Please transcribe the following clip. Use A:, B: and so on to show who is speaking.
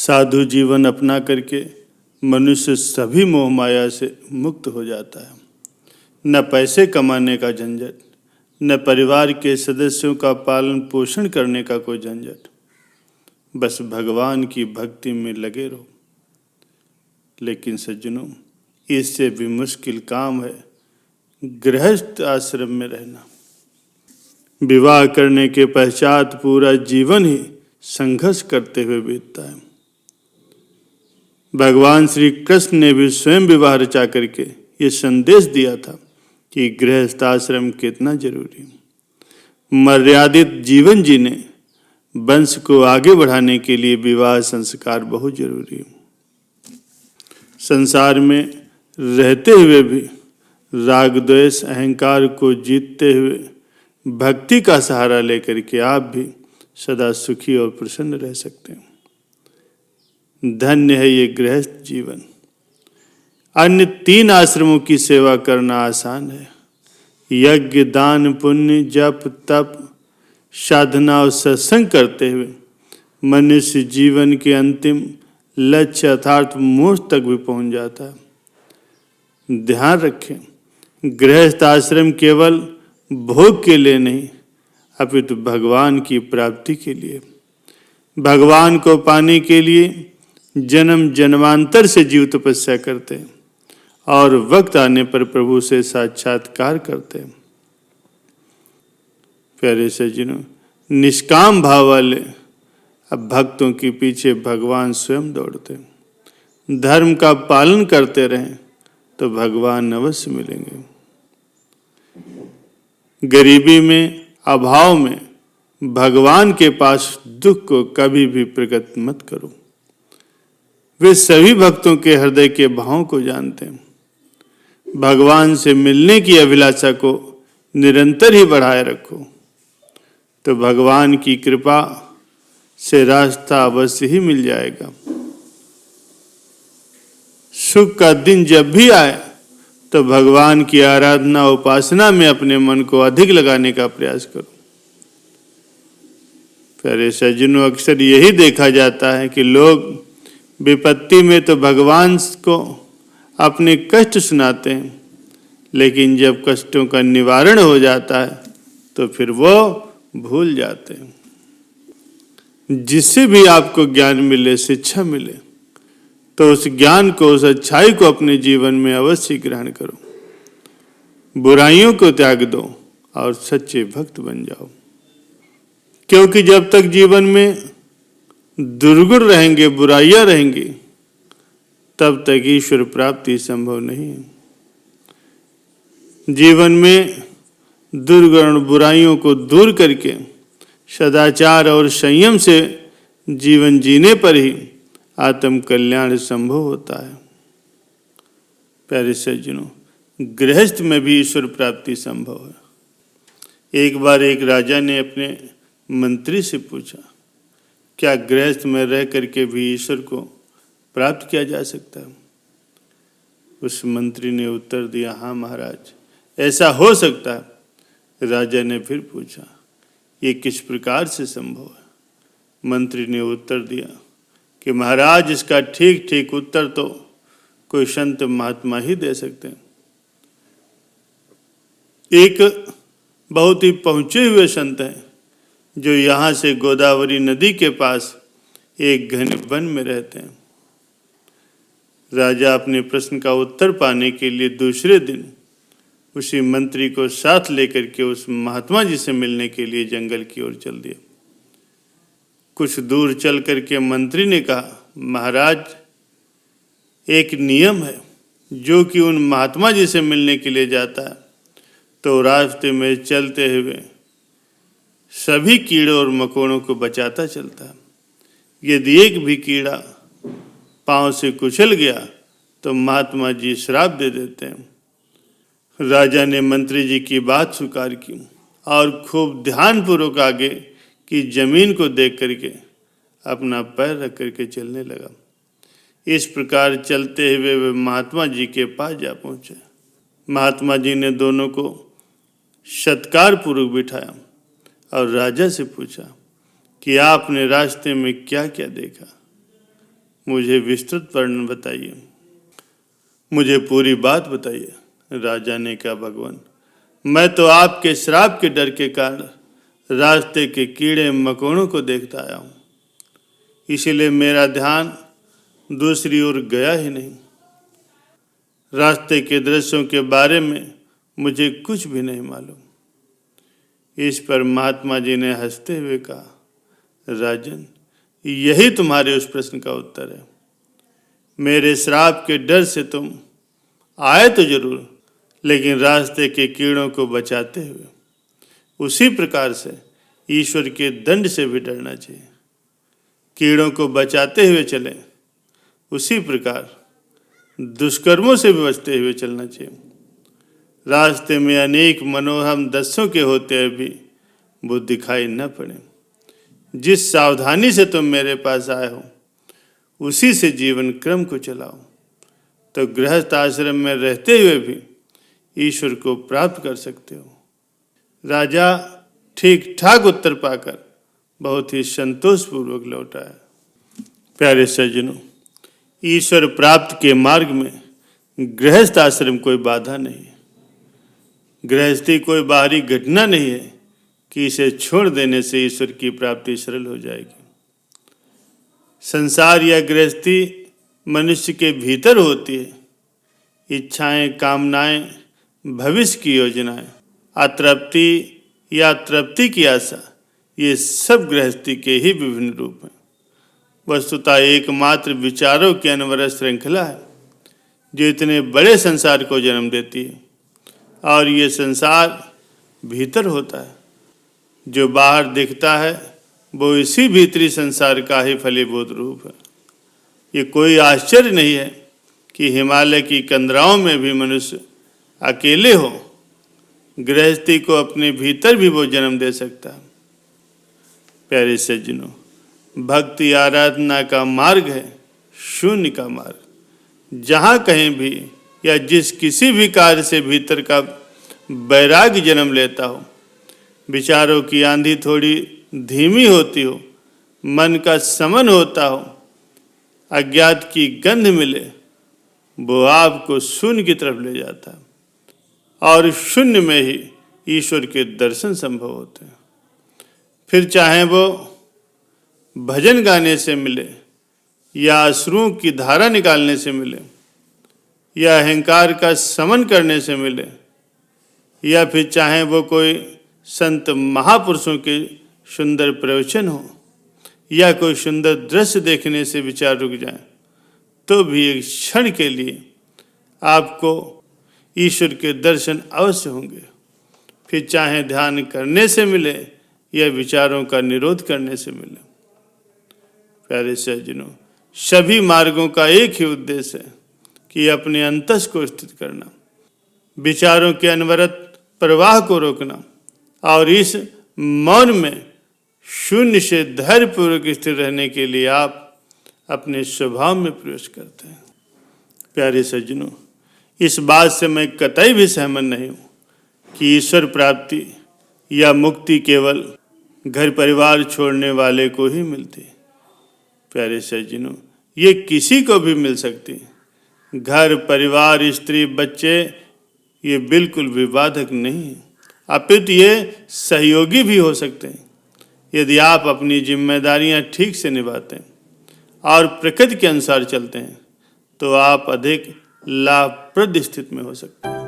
A: साधु जीवन अपना करके मनुष्य सभी मोह माया से मुक्त हो जाता है। न पैसे कमाने का झंझट, न परिवार के सदस्यों का पालन पोषण करने का कोई झंझट। बस भगवान की भक्ति में लगे रहो। लेकिन सज्जनों, इससे भी मुश्किल काम है गृहस्थ आश्रम में रहना। विवाह करने के पश्चात पूरा जीवन ही संघर्ष करते हुए बीतता है। भगवान श्री कृष्ण ने भी स्वयं विवाह रचा करके ये संदेश दिया था कि गृहस्थ आश्रम कितना जरूरी है। मर्यादित जीवन जीने, वंश को आगे बढ़ाने के लिए विवाह संस्कार बहुत जरूरी है। संसार में रहते हुए भी राग द्वेष अहंकार को जीतते हुए भक्ति का सहारा लेकर के आप भी सदा सुखी और प्रसन्न रह सकते हैं। धन्य है ये गृहस्थ जीवन। अन्य 3 आश्रमों की सेवा करना आसान है। यज्ञ, दान, पुण्य, जप, तप, साधना और सत्संग करते हुए मनुष्य जीवन के अंतिम लक्ष्य अर्थात मोक्ष तक भी पहुंच जाता है। ध्यान रखें, गृहस्थ आश्रम केवल भोग के लिए नहीं, अपितु भगवान की प्राप्ति के लिए, भगवान को पाने के लिए जन्म जन्मांतर से जीव तपस्या करते हैं और वक्त आने पर प्रभु से साक्षात्कार करते हैं। प्यारे सज्जनों, निष्काम भाव वाले अब भक्तों के पीछे भगवान स्वयं दौड़ते हैं। धर्म का पालन करते रहें तो भगवान अवश्य मिलेंगे। गरीबी में, अभाव में भगवान के पास दुख को कभी भी प्रकट मत करो। वे सभी भक्तों के हृदय के भावों को जानते हैं। भगवान से मिलने की अभिलाषा को निरंतर ही बढ़ाए रखो, तो भगवान की कृपा से रास्ता अवश्य ही मिल जाएगा। सुख का दिन जब भी आए तो भगवान की आराधना उपासना में अपने मन को अधिक लगाने का प्रयास करो। प्यारे सज्जनों, अक्सर यही देखा जाता है कि लोग विपत्ति में तो भगवान को अपने कष्ट सुनाते हैं, लेकिन जब कष्टों का निवारण हो जाता है तो फिर वो भूल जाते हैं। जिससे भी आपको ज्ञान मिले, शिक्षा मिले, तो उस ज्ञान को, उस अच्छाई को अपने जीवन में अवश्य ग्रहण करो। बुराइयों को त्याग दो और सच्चे भक्त बन जाओ। क्योंकि जब तक जीवन में दुर्गुण रहेंगे, बुराइयां रहेंगी, तब तक ईश्वर प्राप्ति संभव नहीं है। जीवन में दुर्गुण बुराइयों को दूर करके सदाचार और संयम से जीवन जीने पर ही आत्म कल्याण संभव होता है। प्यारे सज्जनों, गृहस्थ में भी ईश्वर प्राप्ति संभव है। एक बार एक राजा ने अपने मंत्री से पूछा, क्या गृहस्थ में रह करके भी ईश्वर को प्राप्त किया जा सकता है? उस मंत्री ने उत्तर दिया, हाँ महाराज, ऐसा हो सकता है। राजा ने फिर पूछा, ये किस प्रकार से संभव है? मंत्री ने उत्तर दिया कि महाराज, इसका ठीक ठीक उत्तर तो कोई संत महात्मा ही दे सकते हैं। एक बहुत ही पहुंचे हुए संत हैं जो यहाँ से गोदावरी नदी के पास एक घने वन में रहते हैं। राजा अपने प्रश्न का उत्तर पाने के लिए दूसरे दिन उसी मंत्री को साथ लेकर के उस महात्मा जी से मिलने के लिए जंगल की ओर चल दिया। कुछ दूर चल करके मंत्री ने कहा, महाराज, एक नियम है, जो कि उन महात्मा जी से मिलने के लिए जाता है तो रास्ते में चलते हुए सभी कीड़ों और मकोड़ों को बचाता चलता है। यदि एक भी कीड़ा पांव से कुचल गया तो महात्मा जी श्राप दे देते हैं। राजा ने मंत्री जी की बात स्वीकार की और खूब ध्यानपूर्वक आगे की जमीन को देख करके अपना पैर रख करके चलने लगा। इस प्रकार चलते हुए वे महात्मा जी के पास जा पहुंचे। महात्मा जी ने दोनों को सत्कार पूर्वक बिठाया और राजा से पूछा कि आपने रास्ते में क्या क्या देखा? मुझे विस्तृत वर्णन बताइए, मुझे पूरी बात बताइए। राजा ने कहा, भगवान, मैं तो आपके श्राप के डर के कारण रास्ते के कीड़े मकोड़ों को देखता आया हूँ, इसीलिए मेरा ध्यान दूसरी ओर गया ही नहीं। रास्ते के दृश्यों के बारे में मुझे कुछ भी नहीं मालूम। इस पर महात्मा जी ने हंसते हुए कहा, राजन, यही तुम्हारे उस प्रश्न का उत्तर है। मेरे श्राप के डर से तुम आए तो जरूर, लेकिन रास्ते के कीड़ों को बचाते हुए। उसी प्रकार से ईश्वर के दंड से भी डरना चाहिए। कीड़ों को बचाते हुए चलें, उसी प्रकार दुष्कर्मों से भी बचते हुए चलना चाहिए। रास्ते में अनेक मनोरम दृश्यों के होते हुए भी वो दिखाई न पड़े। जिस सावधानी से तुम मेरे पास आए हो, उसी से जीवन क्रम को चलाओ, तो गृहस्थ आश्रम में रहते हुए भी ईश्वर को प्राप्त कर सकते हो। राजा ठीक ठाक उत्तर पाकर बहुत ही संतोषपूर्वक लौटा है। प्यारे सज्जनों, ईश्वर प्राप्त के मार्ग में गृहस्थ आश्रम कोई बाधा नहीं है। गृहस्थी कोई बाहरी घटना नहीं है कि इसे छोड़ देने से ईश्वर की प्राप्ति सरल हो जाएगी। संसार या गृहस्थी मनुष्य के भीतर होती है। इच्छाएं, कामनाएं, भविष्य की योजनाएं, अतृप्ति या तृप्ति की आशा, ये सब गृहस्थी के ही विभिन्न रूप हैं। वस्तुतः एकमात्र विचारों की अनवरत श्रृंखला है जो इतने बड़े संसार को जन्म देती है, और ये संसार भीतर होता है। जो बाहर दिखता है वो इसी भीतरी संसार का ही फलीभूत रूप है। ये कोई आश्चर्य नहीं है कि हिमालय की कंदराओं में भी मनुष्य अकेले हो, गृहस्थी को अपने भीतर भी वो जन्म दे सकता है। प्यारे सज्जनों, भक्ति आराधना का मार्ग है शून्य का मार्ग। जहाँ कहीं भी या जिस किसी भी कार्य से भीतर का वैराग्य जन्म लेता हो, विचारों की आंधी थोड़ी धीमी होती हो, मन का समन होता हो, अज्ञात की गंध मिले, वो आपको शून्य की तरफ ले जाता है, और शून्य में ही ईश्वर के दर्शन संभव होते हैं। फिर चाहे वो भजन गाने से मिले, या अश्रुओं की धारा निकालने से मिले, या अहंकार का समन करने से मिले, या फिर चाहे वो कोई संत महापुरुषों के सुंदर प्रवचन हो, या कोई सुंदर दृश्य देखने से विचार रुक जाए, तो भी एक क्षण के लिए आपको ईश्वर के दर्शन अवश्य होंगे। फिर चाहे ध्यान करने से मिले या विचारों का निरोध करने से मिले। प्यारे सज्जनों, सभी मार्गों का एक ही उद्देश्य है कि अपने अंतस को स्थित करना, विचारों के अनवरत प्रवाह को रोकना, और इस मौन में शून्य से धैर्यपूर्वक स्थिर रहने के लिए आप अपने स्वभाव में प्रवेश करते हैं। प्यारे सज्जनों, इस बात से मैं कतई भी सहमत नहीं हूँ कि ईश्वर प्राप्ति या मुक्ति केवल घर परिवार छोड़ने वाले को ही मिलती। प्यारे सज्जनों, ये किसी को भी मिल सकती। घर परिवार, स्त्री, बच्चे, ये बिल्कुल विवादक नहीं है, अपितु ये सहयोगी भी हो सकते हैं यदि आप अपनी जिम्मेदारियां ठीक से निभाते हैं और प्रकृति के अनुसार चलते हैं, तो आप अधिक लाभप्रद स्थिति में हो सकते हैं।